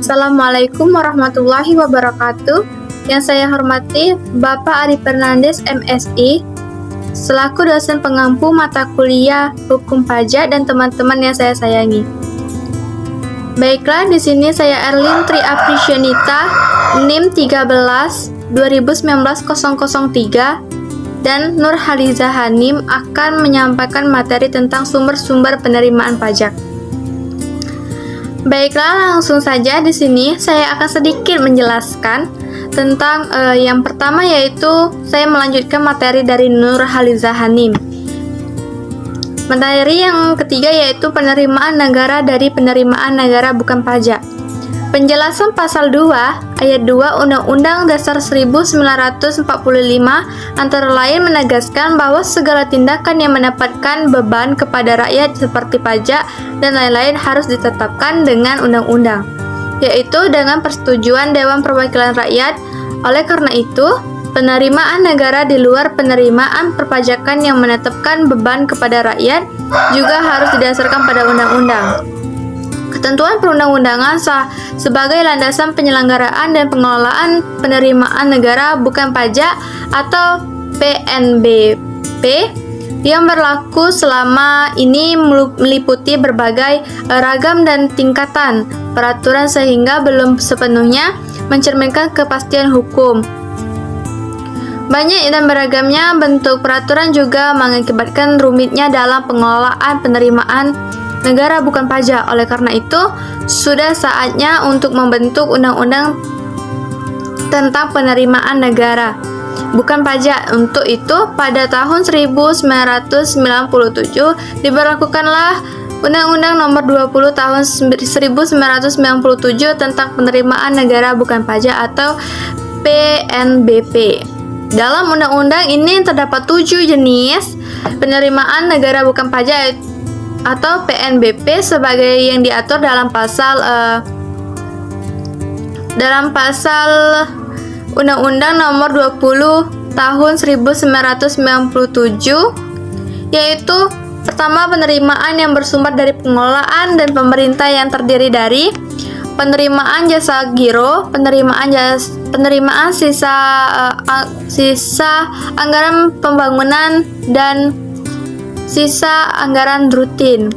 Assalamualaikum warahmatullahi wabarakatuh. Yang saya hormati Bapak Ari Fernandes, MSI, selaku dosen pengampu mata kuliah Hukum Pajak dan teman-teman yang saya sayangi. Baiklah, di sini saya Erlin Tri Aprisyanita, NIM 13 2019-003, dan Nur Haliza Hanim akan menyampaikan materi tentang sumber-sumber penerimaan pajak. Baiklah, langsung saja di sini saya akan sedikit menjelaskan tentang yang pertama, yaitu saya melanjutkan materi dari Nur Haliza Hanim. Materi yang ketiga yaitu penerimaan negara dari penerimaan negara bukan pajak. Penjelasan pasal 2 ayat 2 Undang-Undang Dasar 1945 antara lain menegaskan bahwa segala tindakan yang mendapatkan beban kepada rakyat seperti pajak dan lain-lain harus ditetapkan dengan undang-undang, yaitu dengan persetujuan Dewan Perwakilan Rakyat. Oleh karena itu, penerimaan negara di luar penerimaan perpajakan yang menetapkan beban kepada rakyat juga harus didasarkan pada undang-undang. Ketentuan perundang-undangan sebagai landasan penyelenggaraan dan pengelolaan penerimaan negara bukan pajak atau PNBP yang berlaku selama ini meliputi berbagai ragam dan tingkatan peraturan sehingga belum sepenuhnya mencerminkan kepastian hukum. Banyak dan beragamnya bentuk peraturan juga mengakibatkan rumitnya dalam pengelolaan penerimaan negara bukan pajak. Oleh karena itu, sudah saatnya untuk membentuk undang-undang tentang penerimaan negara bukan pajak. Untuk itu, pada tahun 1997 diberlakukanlah Undang-Undang Nomor 20 Tahun 1997 tentang penerimaan negara bukan pajak atau PNBP. Dalam undang-undang ini terdapat 7 jenis penerimaan negara bukan pajak atau PNBP sebagai yang diatur dalam pasal Undang-Undang Nomor 20 Tahun 1997, yaitu pertama, penerimaan yang bersumber dari pengelolaan dan pemerintah yang terdiri dari penerimaan jasa giro, penerimaan sisa anggaran pembangunan dan sisa anggaran rutin.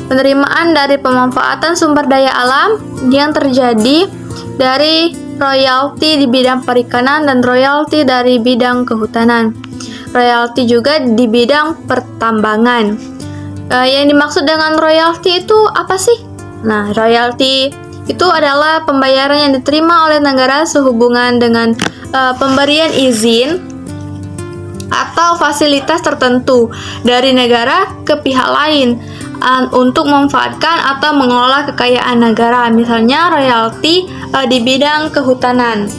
Penerimaan dari pemanfaatan sumber daya alam yang terjadi dari royalti di bidang perikanan dan royalti dari bidang kehutanan. Royalti juga di bidang pertambangan. Yang dimaksud dengan royalti itu apa sih? Nah, royalti itu adalah pembayaran yang diterima oleh negara sehubungan dengan pemberian izin atau fasilitas tertentu dari negara ke pihak lain untuk memanfaatkan atau mengelola kekayaan negara, misalnya royalti di bidang kehutanan.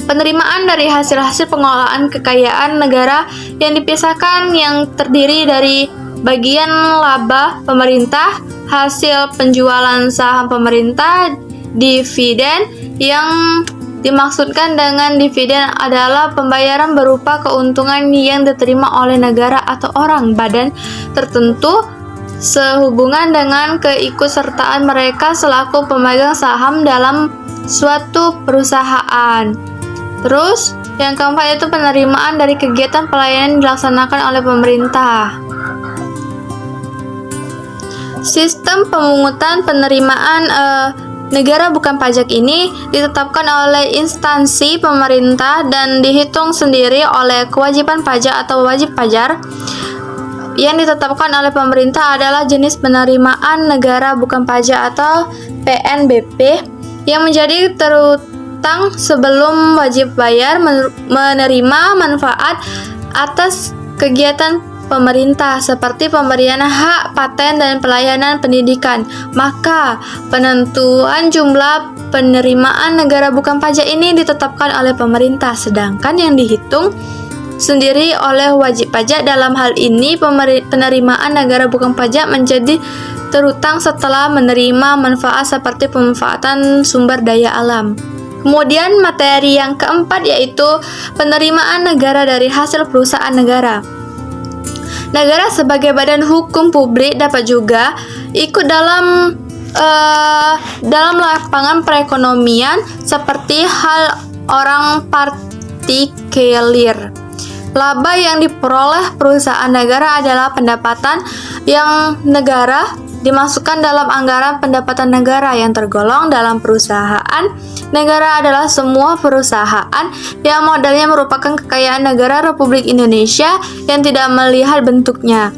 Penerimaan dari hasil-hasil pengelolaan kekayaan negara yang dipisahkan yang terdiri dari bagian laba pemerintah, hasil penjualan saham pemerintah, dividen. Yang dimaksudkan dengan dividen adalah pembayaran berupa keuntungan yang diterima oleh negara atau orang badan tertentu sehubungan dengan keikutsertaan mereka selaku pemegang saham dalam suatu perusahaan. Terus, yang keempat itu penerimaan dari kegiatan pelayanan yang dilaksanakan oleh pemerintah. Sistem pemungutan penerimaan negara bukan pajak ini ditetapkan oleh instansi pemerintah dan dihitung sendiri oleh kewajiban pajak atau wajib pajak. Yang ditetapkan oleh pemerintah adalah jenis penerimaan negara bukan pajak atau PNBP yang menjadi terutang sebelum wajib bayar menerima manfaat atas kegiatan pemerintah seperti pemberian hak paten dan pelayanan pendidikan. Maka penentuan jumlah penerimaan negara bukan pajak ini ditetapkan oleh pemerintah, sedangkan yang dihitung sendiri oleh wajib pajak. Dalam hal ini penerimaan negara bukan pajak menjadi terutang setelah menerima manfaat seperti pemanfaatan sumber daya alam. Kemudian materi yang keempat yaitu penerimaan negara dari hasil perusahaan negara. Negara sebagai badan hukum publik dapat juga ikut dalam dalam lapangan perekonomian seperti hal orang partikelir. Laba yang diperoleh perusahaan negara adalah pendapatan yang negara dimasukkan dalam anggaran pendapatan negara yang tergolong dalam perusahaan. Negara adalah semua perusahaan yang modalnya merupakan kekayaan negara Republik Indonesia yang tidak melihat bentuknya.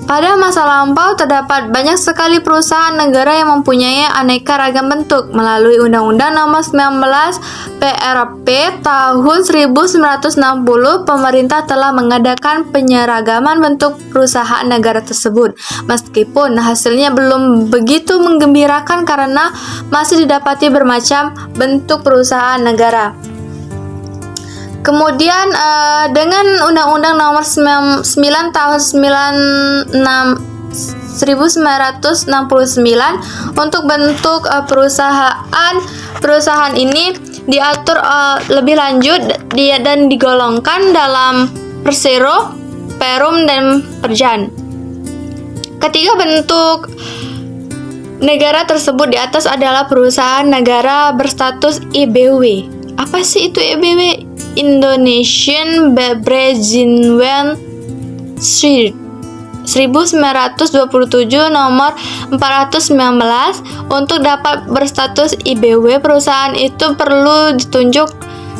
Pada masa lampau terdapat banyak sekali perusahaan negara yang mempunyai aneka ragam bentuk. Melalui Undang-Undang Nomor 19 PRP tahun 1960, pemerintah telah mengadakan penyeragaman bentuk perusahaan negara tersebut. Meskipun hasilnya belum begitu menggembirakan karena masih didapati bermacam bentuk perusahaan negara. Kemudian dengan Undang-Undang Nomor 9 Tahun 1969 untuk bentuk perusahaan ini diatur lebih lanjut dan digolongkan dalam Persero, Perum, dan Perjan. Ketiga bentuk negara tersebut di atas adalah perusahaan negara berstatus IBW. Apa sih itu IBW? Indonesian Beveridge 1927 nomor 419. Untuk dapat berstatus IBW, perusahaan itu perlu ditunjuk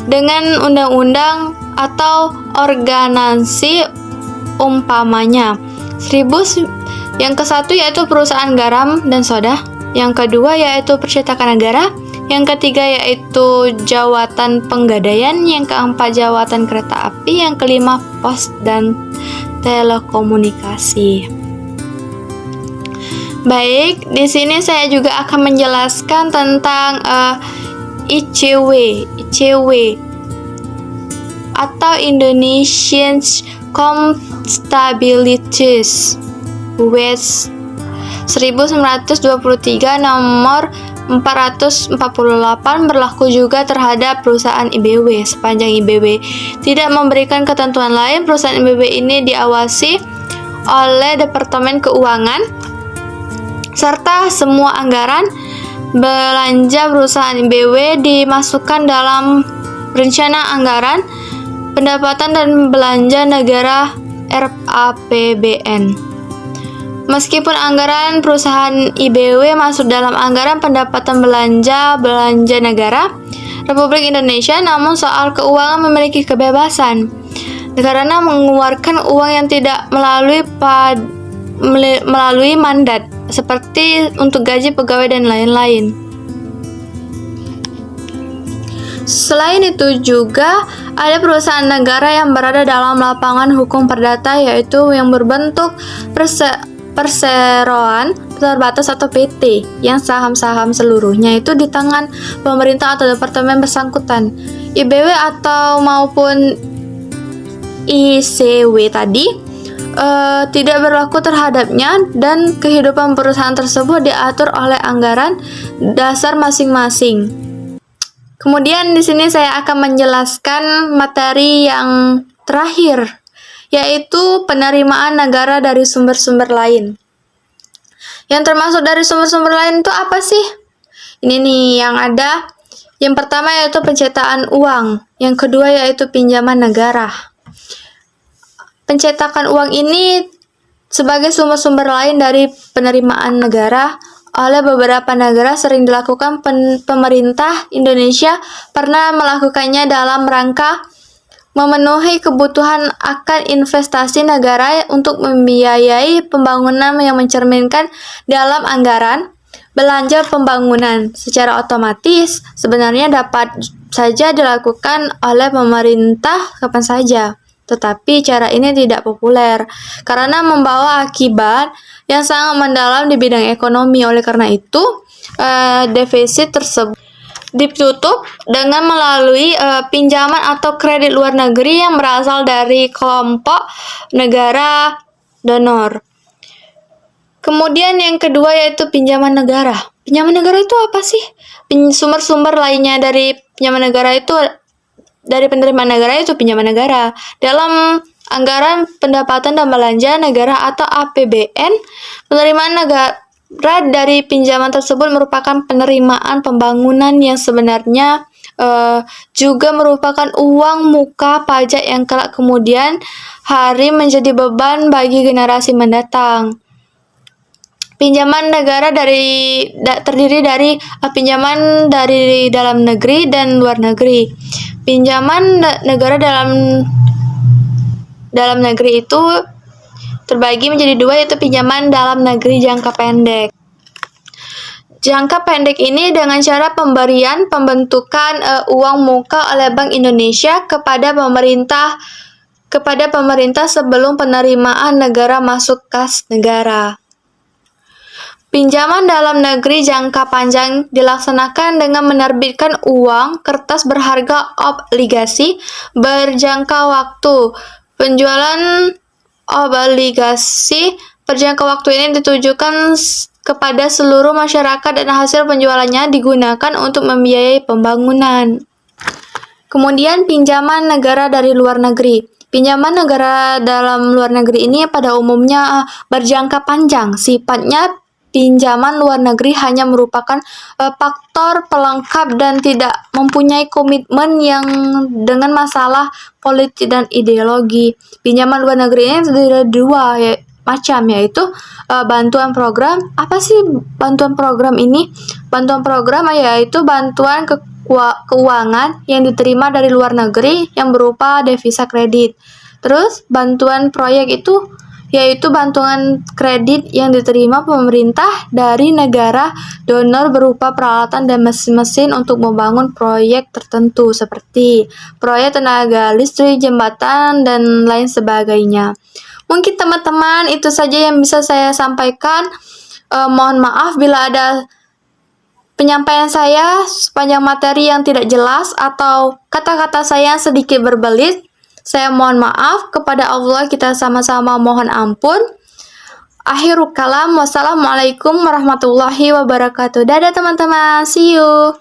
dengan undang-undang atau organisasi umpamanya. Yang ke-1 yaitu perusahaan garam dan soda, yang kedua yaitu percetakan negara, yang ketiga yaitu jawatan penggadaian, yang keempat jawatan kereta api, yang kelima pos dan telekomunikasi. Baik, di sini saya juga akan menjelaskan tentang ICW atau Indonesian Comptabilities West 1923 nomor 448 berlaku juga terhadap perusahaan IBW. Sepanjang IBW tidak memberikan ketentuan lain, perusahaan IBW ini diawasi oleh Departemen Keuangan, serta semua anggaran belanja perusahaan IBW dimasukkan dalam rencana anggaran pendapatan dan belanja negara RAPBN. Meskipun anggaran perusahaan IBW masuk dalam anggaran pendapatan belanja negara Republik Indonesia, namun soal keuangan memiliki kebebasan karena mengeluarkan uang yang tidak melalui mandat, seperti untuk gaji pegawai dan lain-lain. Selain itu juga ada perusahaan negara yang berada dalam lapangan hukum perdata, yaitu yang berbentuk perseroan terbatas atau PT, yang saham-saham seluruhnya itu di tangan pemerintah atau departemen bersangkutan. IBW atau maupun ICW tadi tidak berlaku terhadapnya, dan kehidupan perusahaan tersebut diatur oleh anggaran dasar masing-masing. Kemudian di sini saya akan menjelaskan materi yang terakhir, yaitu penerimaan negara dari sumber-sumber lain. Yang termasuk dari sumber-sumber lain itu apa sih? Ini nih yang ada. Yang pertama yaitu pencetakan uang, yang kedua yaitu pinjaman negara. Pencetakan uang ini sebagai sumber-sumber lain dari penerimaan negara oleh beberapa negara sering dilakukan. Pemerintah Indonesia pernah melakukannya dalam rangka memenuhi kebutuhan akan investasi negara untuk membiayai pembangunan yang mencerminkan dalam anggaran belanja pembangunan. Secara otomatis sebenarnya dapat saja dilakukan oleh pemerintah kapan saja, tetapi cara ini tidak populer karena membawa akibat yang sangat mendalam di bidang ekonomi. Oleh karena itu, defisit tersebut ditutup dengan melalui pinjaman atau kredit luar negeri yang berasal dari kelompok negara donor. Kemudian yang kedua yaitu pinjaman negara. Pinjaman negara itu apa sih? Sumber-sumber lainnya dari pinjaman negara itu, dari penerimaan negara itu pinjaman negara. Dalam anggaran pendapatan dan belanja negara atau APBN, penerimaan negara dari pinjaman tersebut merupakan penerimaan pembangunan yang sebenarnya juga merupakan uang muka pajak yang kelak kemudian hari menjadi beban bagi generasi mendatang. Pinjaman negara terdiri dari pinjaman dari dalam negeri dan luar negeri. Pinjaman negara dalam negeri itu terbagi menjadi dua, yaitu pinjaman dalam negeri jangka pendek. Jangka pendek ini dengan cara pembentukan uang muka oleh Bank Indonesia kepada pemerintah sebelum penerimaan negara masuk kas negara. Pinjaman dalam negeri jangka panjang dilaksanakan dengan menerbitkan uang kertas berharga obligasi berjangka waktu. Penjualan obligasi berjangka waktu ini ditujukan kepada seluruh masyarakat dan hasil penjualannya digunakan untuk membiayai pembangunan. Kemudian pinjaman negara dari luar negeri. Pinjaman negara dalam luar negeri ini pada umumnya berjangka panjang. Sifatnya pinjaman luar negeri hanya merupakan faktor pelengkap dan tidak mempunyai komitmen yang dengan masalah politik dan ideologi. Pinjaman luar negeri ini terdiri dari dua macam, yaitu bantuan program. Apa sih bantuan program ini? Bantuan program yaitu bantuan keuangan yang diterima dari luar negeri yang berupa devisa kredit. Terus bantuan proyek itu yaitu bantuan kredit yang diterima pemerintah dari negara donor berupa peralatan dan mesin-mesin untuk membangun proyek tertentu seperti proyek tenaga listrik, jembatan, dan lain sebagainya. Mungkin teman-teman itu saja yang bisa saya sampaikan. Mohon maaf bila ada penyampaian saya sepanjang materi yang tidak jelas atau kata-kata saya sedikit berbelit. Saya mohon maaf, kepada Allah kita sama-sama mohon ampun. Akhirul kalam, wassalamualaikum warahmatullahi wabarakatuh. Dadah teman-teman, see you.